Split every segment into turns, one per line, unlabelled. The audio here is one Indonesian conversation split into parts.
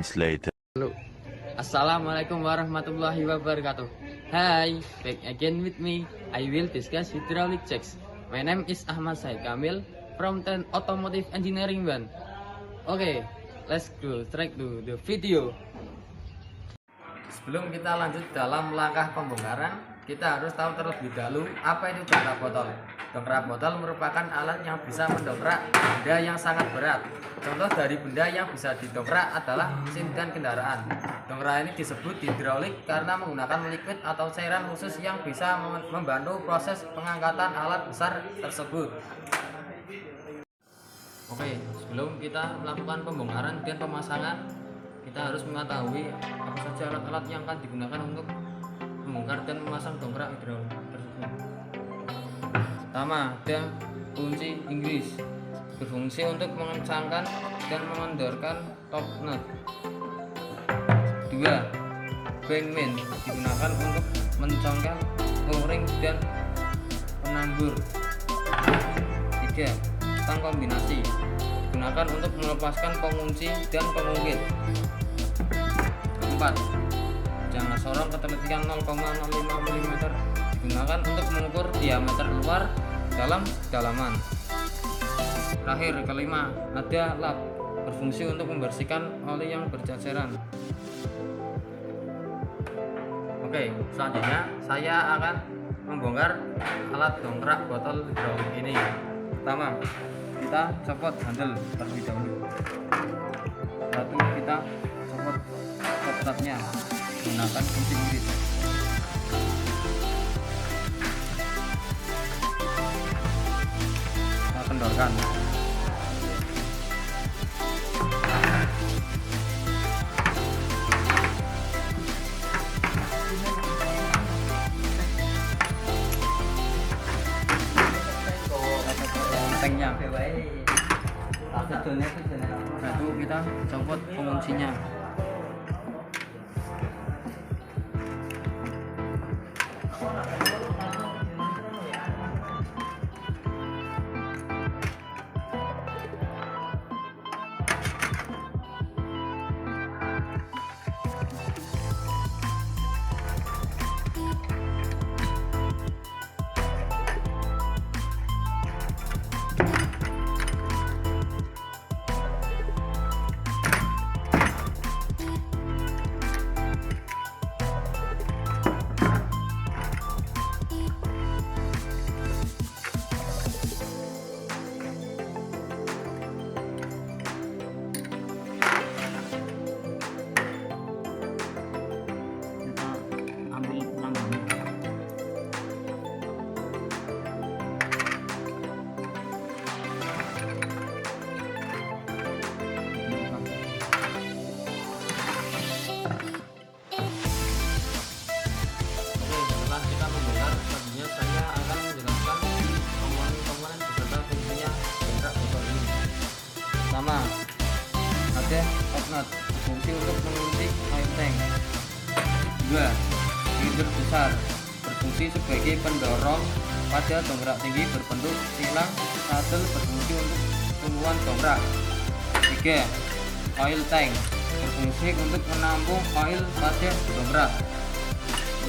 moments later.
Halo. Assalamualaikum warahmatullahi wabarakatuh. Hi, back again with me. I will discuss hydraulic checks. My name is Ahmad Said Kamil from 10 Automotive Engineering 1. Okay, let's go straight to the video. Sebelum kita lanjut dalam langkah pembongkaran, kita harus tahu terlebih dahulu apa itu dongkrak botol. Dongkrak botol merupakan alat yang bisa mendongkrak benda yang sangat berat. Contoh dari benda yang bisa didongkrak adalah mesin dan kendaraan. Dongkrak ini disebut hidraulik karena menggunakan liquid atau cairan khusus yang bisa membantu proses pengangkatan alat besar tersebut. Oke, sebelum kita melakukan pembongkaran dan pemasangan, kita harus mengetahui apa saja alat-alat yang akan digunakan untuk membongkar dan memasang dongkrak hidraulik tersebut. Pertama, ada kunci Inggris, berfungsi untuk mengencangkan dan mengendorkan top nut. Dua, bankman, digunakan untuk mencongkel o-ring dan penambur. Tiga, stang kombinasi, digunakan untuk melepaskan pengunci dan pengungkit. Keempat, jangka sorong ketelitian 0,05 mm, digunakan untuk mengukur diameter luar dalam kedalaman. Terakhir, kelima, ada lap, berfungsi untuk membersihkan oli yang berceceran. Oke, selanjutnya saya akan membongkar alat dongkrak botol hidraulik ini. Pertama, kita copot handle terlebih dahulu. Lalu kita copot stopnya menggunakan kunci Inggris. Kita kendorkan. Tanknya. Lalu kita copot penguncinya. Pertama, ada top nut, berfungsi untuk mengunci oil tank. Dua, silinder besar, berfungsi sebagai pendorong pada dongkrak tinggi berbentuk silang sadel, berfungsi untuk tumpuan dongkrak. Tiga, oil tank, berfungsi untuk menampung oil pada dongkrak.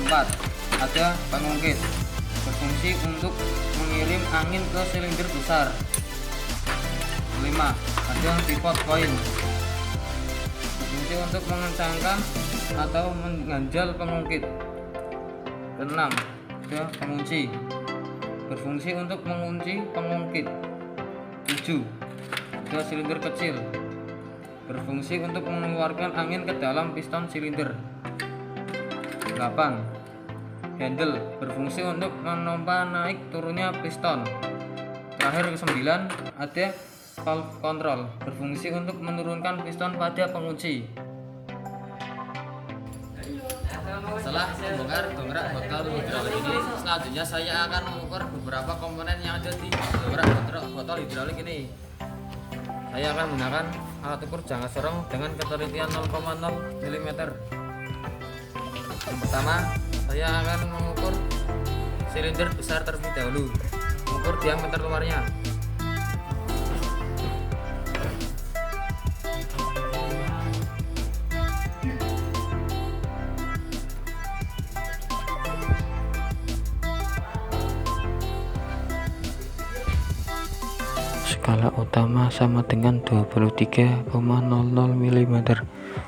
Empat, ada pengungkit, berfungsi untuk mengirim angin ke silinder besar. 5. Ada pivot coil, berfungsi untuk mengencangkan atau mengganjal pengungkit. 6. Ada pengunci, berfungsi untuk mengunci pengungkit. 7. Ada silinder kecil, berfungsi untuk mengeluarkan angin ke dalam piston silinder. 8. Handle, berfungsi untuk menompa naik turunnya piston. Terakhir, 9. Ada valve control, berfungsi untuk menurunkan piston pada pengunci. Setelah membongkar dongkrak botol hidraulik ini, selanjutnya saya akan mengukur beberapa komponen yang ada di dongkrak botol hidraulik ini. Saya akan menggunakan alat ukur jangka sorong dengan ketelitian 0,0 mm. Yang pertama, saya akan mengukur silinder besar terlebih dahulu, mengukur diameter luarnya.
Skala utama sama dengan 23,00 mm.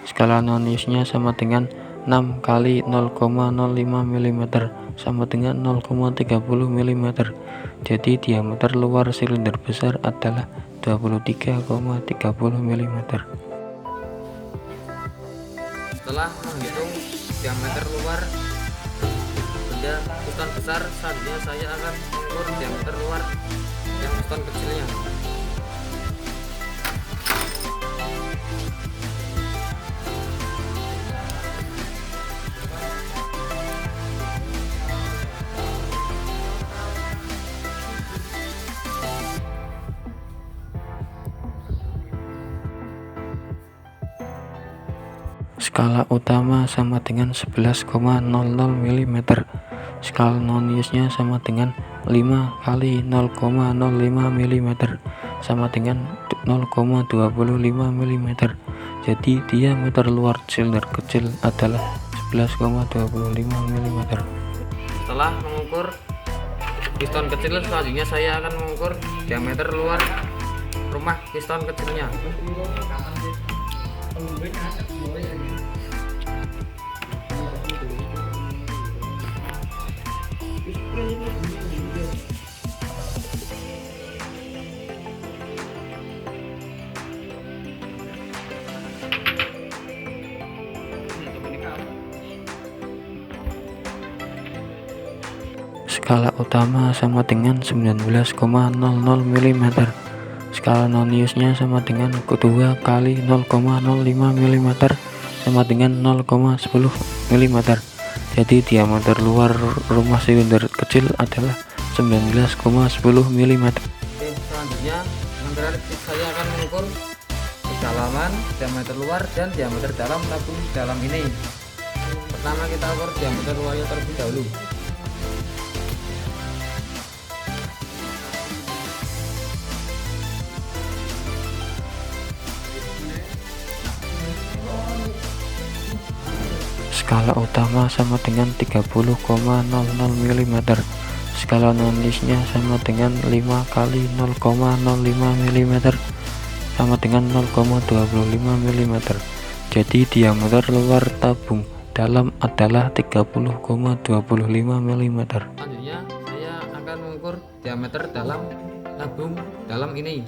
Skala non-use-nya sama dengan 6 kali 0,05 mm sama dengan 0,30 mm. Jadi diameter luar silinder besar adalah 23,30 mm.
Setelah menghitung diameter luar benda piston besar, selanjutnya saya akan mengukur diameter luar yang piston kecilnya.
Skala utama sama dengan 11,00 mm. Skala non-use-nya sama dengan 5 kali 0,05 mm sama dengan 0,25 mm. Jadi diameter luar silinder kecil adalah 11,25 mm.
Setelah mengukur piston kecil, selanjutnya saya akan mengukur diameter luar rumah piston kecilnya.
Skala utama sama dengan 19,00 mm. Skala non-use-nya sama dengan 2 kali 0,05 mm sama dengan 0,10 mm. Jadi diameter luar rumah silinder kecil adalah 19,10 mm.
Oke, selanjutnya yang terakhir saya akan mengukur kedalaman, diameter luar, dan diameter dalam tabung dalam ini. Pertama kita ukur diameter luarnya terlebih dahulu.
Skala utama sama dengan 30,00 mm. Skala non-use-nya sama dengan 5 kali 0,05 mm sama dengan 0,25 mm. Jadi diameter luar tabung dalam adalah 30,25 mm.
Selanjutnya saya akan mengukur diameter dalam tabung dalam ini.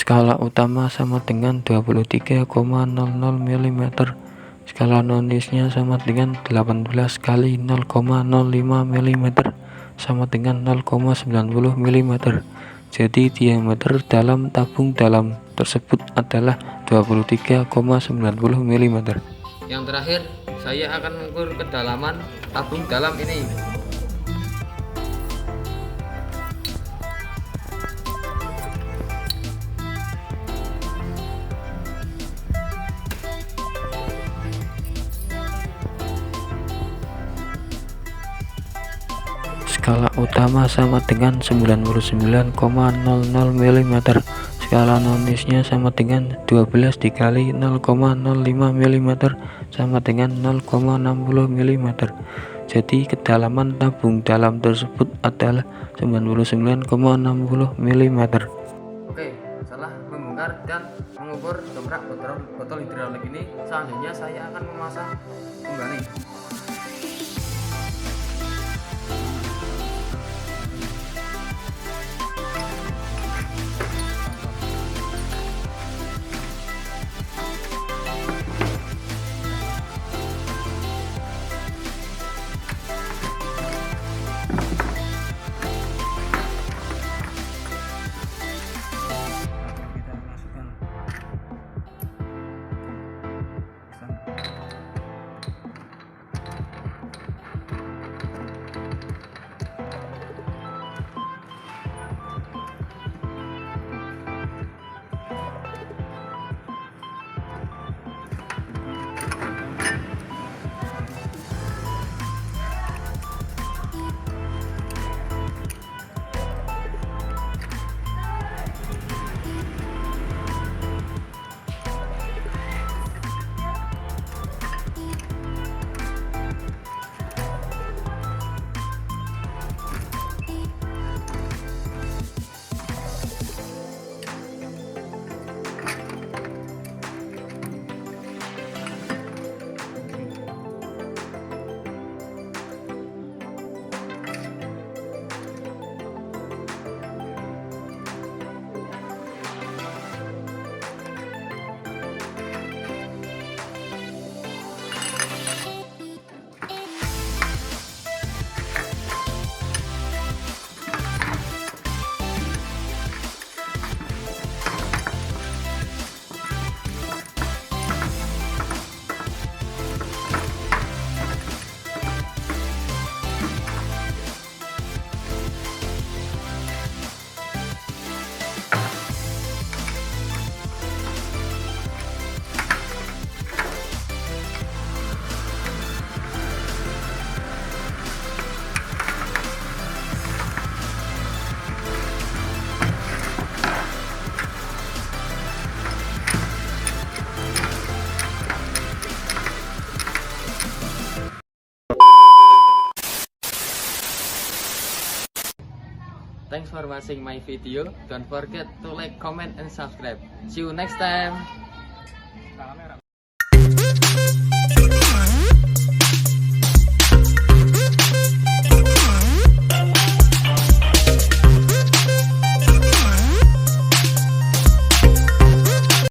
Skala utama sama dengan 23,00 mm. Skala non-use-nya sama dengan 18 kali 0,05 mm sama dengan 0,90 mm. Jadi diameter dalam tabung dalam tersebut adalah 23,90 mm.
Yang terakhir saya akan mengukur kedalaman tabung dalam ini.
Skala utama sama dengan 99,00 mm. Skala non-use-nya sama dengan 12 dikali 0,05 mm sama dengan 0,60 mm. Jadi kedalaman tabung dalam tersebut adalah 99,60 mm.
Oke, setelah membongkar dan mengukur dongkrak botol hidrolik ini, selanjutnya saya akan memasang kembali. Thanks for watching my video. Don't forget to like, comment, and subscribe. See you next time.